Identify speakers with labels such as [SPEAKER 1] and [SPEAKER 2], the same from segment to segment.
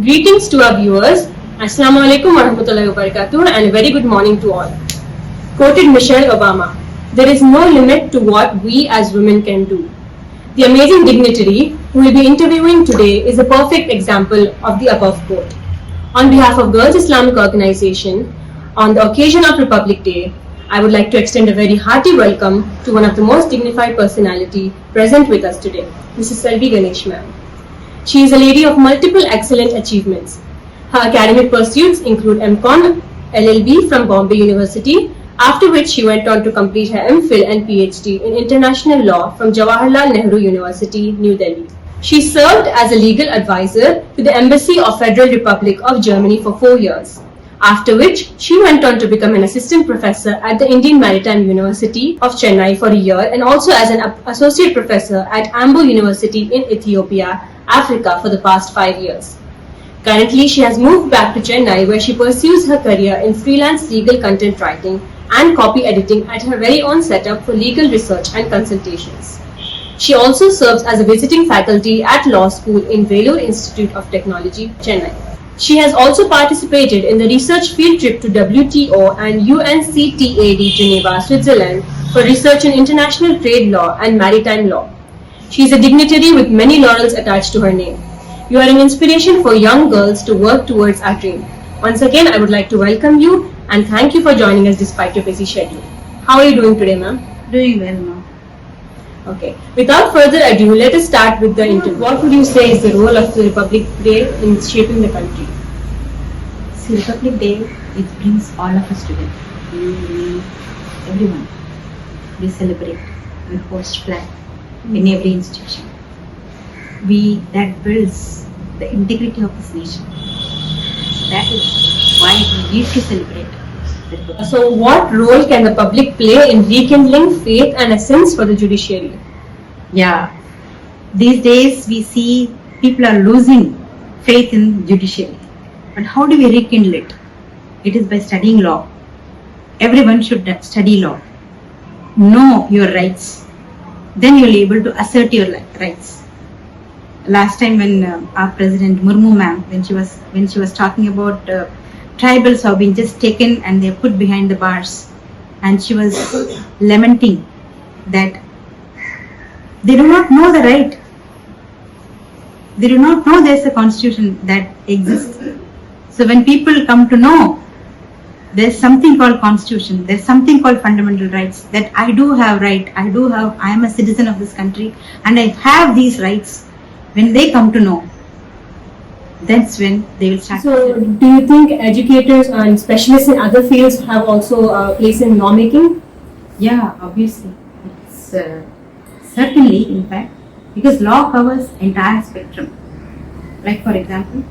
[SPEAKER 1] Greetings to our viewers. Assalamu alaikum warahmatullahi wabarakatuh and a very good morning to all. Quoted Michelle Obama, "There is no limit to what we as women can do." The amazing dignitary who will be interviewing today is a perfect example of the above quote. On behalf of Girls Islamic Organization, on the occasion of Republic Day, I would like to extend a very hearty welcome to one of the most dignified personality present with us today, Mrs. Selvi Ganesh ma'am. She is a lady of multiple excellent achievements. Her academic pursuits include MCom, LLB from Bombay University, after which she went on to complete her MPhil and PhD in International Law from Jawaharlal Nehru University, New Delhi. She served as a legal advisor to the Embassy of Federal Republic of Germany for 4 years, after which she went on to become an assistant professor at the Indian Maritime University of Chennai for a year and also as an associate professor at Ambo University in Ethiopia, Africa for the past 5 years. Currently, she has moved back to Chennai where she pursues her career in freelance legal content writing and copy editing at her very own setup for legal research and consultations. She also serves as a visiting faculty at law school in Vellore Institute of Technology, Chennai. She has also participated in the research field trip to WTO and UNCTAD Geneva, Switzerland for research in international trade law and maritime law. She is a dignitary with many laurels attached to her name. You are an inspiration for young girls to work towards our dream. Once again, I would like to welcome you and thank you for joining us despite your busy schedule. How are you doing today, ma'am?
[SPEAKER 2] Doing well, ma'am.
[SPEAKER 1] Okay. Without further ado, let us start with the interview. What would you say is the role of the Republic Day in shaping the country?
[SPEAKER 2] See, Republic Day, it brings all of us together. Everyone. We celebrate, we host flag in every institution. That builds the integrity of this nation. That is why we need to celebrate.
[SPEAKER 1] So, what role can the public play in rekindling faith and a sense for the judiciary?
[SPEAKER 2] Yeah, these days we see people are losing faith in judiciary. But how do we rekindle it? It is by studying law. Everyone should study law. Know your rights. Then you will be able to assert your rights. Last time when our President Murmu ma'am, when she was talking about tribals have been just taken and they are put behind the bars, and she was lamenting that they do not know the right. They do not know there is a constitution that exists. So when people come to know there is something called constitution, there is something called fundamental rights, that I do have right, I am a citizen of this country and I have these rights. When they come to know, that's when they will start.
[SPEAKER 1] So, do you think educators and specialists in other fields have also a place in lawmaking?
[SPEAKER 2] Yeah, obviously. It's certainly, in fact, because law covers entire spectrum. Like for example,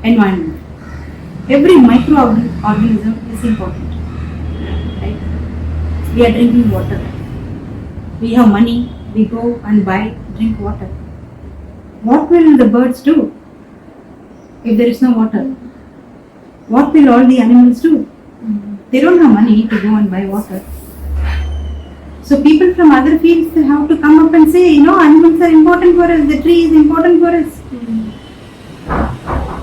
[SPEAKER 2] environment. Every microorganism is important. Right? We are drinking water. We have money. We go and drink water. What will the birds do if there is no water? What will all the animals do? They don't have money to go and buy water. So people from other fields have to come up and say, animals are important for us, the tree is important for us.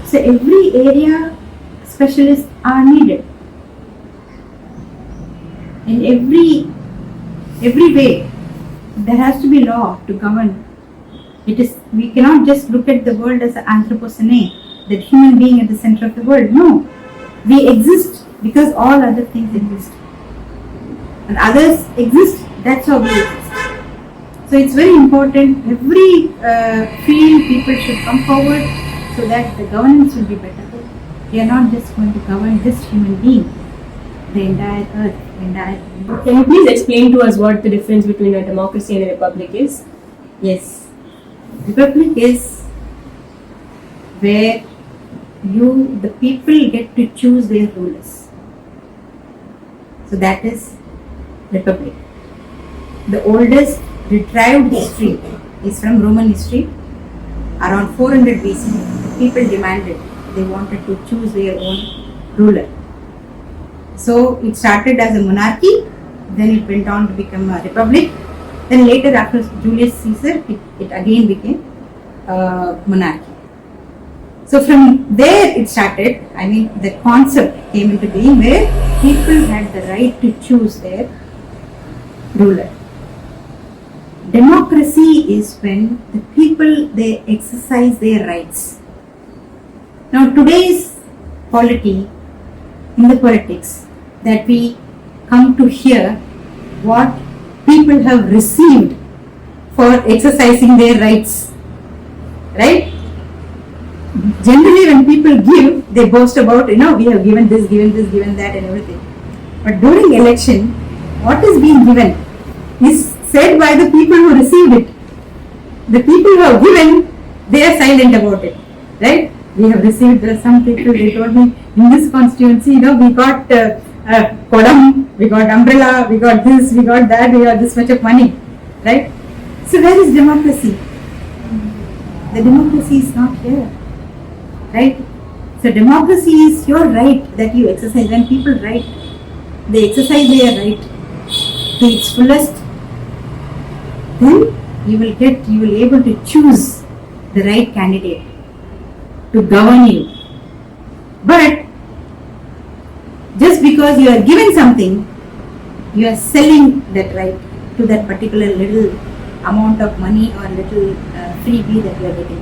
[SPEAKER 2] So every area specialists are needed. In every way, there has to be law to govern. We cannot just look at the world as an anthropocene, that human being at the center of the world. No, we exist because all other things exist, and others exist. That's how we exist. So it's very important. Every field people should come forward so that the governance will be better. We are not just going to govern just human being, the entire earth, the entire.
[SPEAKER 1] Can you please explain to us what the difference between a democracy and a republic is?
[SPEAKER 2] Yes. Republic is where the people get to choose their rulers. So that is Republic. The oldest retrieved history is from Roman history. Around 400 BC, people demanded, they wanted to choose their own ruler. So it started as a monarchy, then it went on to become a republic. Then later, after Julius Caesar, it again became monarchy. So from there it started. I mean, the concept came into being where people had the right to choose their ruler. Democracy is when the people, they exercise their rights. Now today's polity, in the politics, that we come to hear what people have received for exercising their rights, right? Generally when people give, they boast about, we have given this, given that and everything. But during election, what is being given is said by the people who received it. The people who have given, they are silent about it, right? We have received, some people, they told me, in this constituency, we got kodam, we got umbrella, we got this, we got that, we got this much of money, right? So where is democracy? The democracy is not here, right? So democracy is your right that you exercise. When people they exercise their right to its fullest, then you will be able to choose the right candidate to govern you. But just because you are given something, you are selling that right to that particular little amount of money or little freebie that you are getting.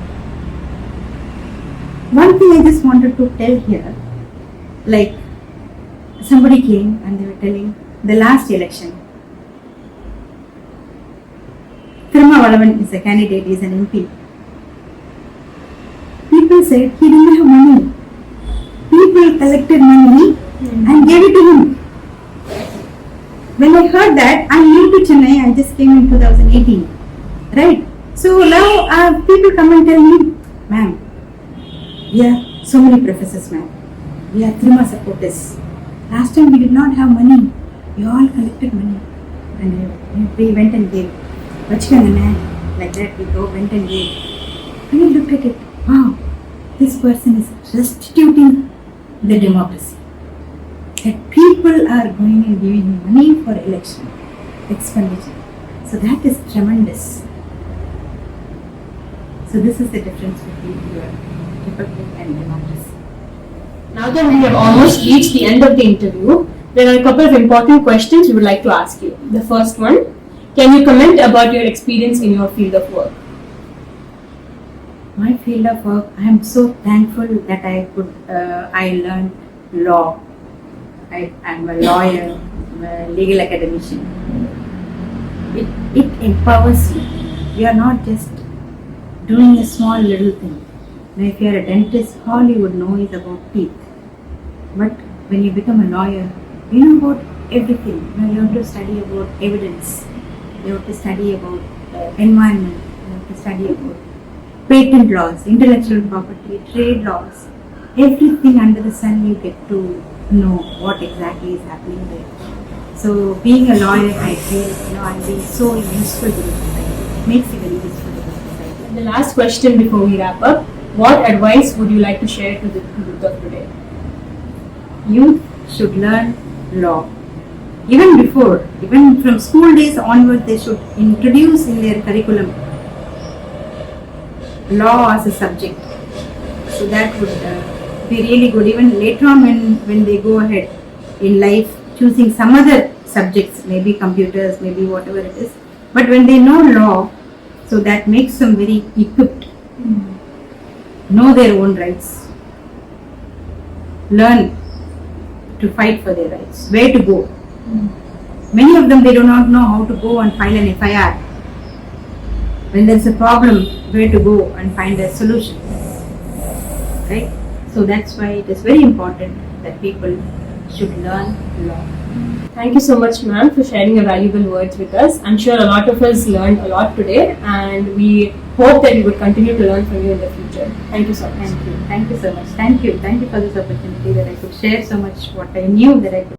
[SPEAKER 2] One thing I just wanted to tell here, like somebody came and they were telling the last election, Thiruma Valavan is a candidate, he is an MP. People said he didn't have money. People collected money and gave it to him. When I heard that, I'm new to Chennai, I just came in 2018, right? So now people come and tell me, ma'am, we are so many professors, ma'am. We are Thiruma supporters. Last time we did not have money. We all collected money and we went and gave. Like that we went and gave. And we looked at it, wow, this person is restituting the democracy. That people are going and giving money for election, expenditure. So that is tremendous. So this is the difference between your republic and democracy.
[SPEAKER 1] Now that we have almost reached the end of the interview, there are a couple of important questions we would like to ask you. The first one, can you comment about your experience in your field of work?
[SPEAKER 2] My field of work, I am so thankful that I learned law. I am a lawyer, I'm a legal academician. It empowers you. You are not just doing a small little thing. Now, if you are a dentist, all you would know is about teeth. But when you become a lawyer, you know about everything. Now, you have to study about evidence. You have to study about environment. You have to study about patent laws, intellectual property, trade laws. Everything under the sun you get to know what exactly is happening there. So being a lawyer, I feel I'm being so useful to the society. It makes you very useful to the society.
[SPEAKER 1] The last question before we wrap up, what advice would you like to share to the youth of today?
[SPEAKER 2] Youth should learn law. Even from school days onward, they should introduce in their curriculum law as a subject. So that would be really good. Even later on when they go ahead in life, choosing some other subjects, maybe computers, maybe whatever it is. But when they know law, so that makes them very equipped. Know their own rights. Learn to fight for their rights. Where to go. Many of them, they do not know how to go and file an FIR. When there is a problem, where to go and find a solution. Right? So that's why it is very important that people should learn law.
[SPEAKER 1] Thank you so much, ma'am, for sharing your valuable words with us. I'm sure a lot of us learned a lot today, and we hope that we would continue to learn from you in the future. Thank you so much.
[SPEAKER 2] Thank you so much. Thank you for this opportunity that I could share so much what I knew that I could.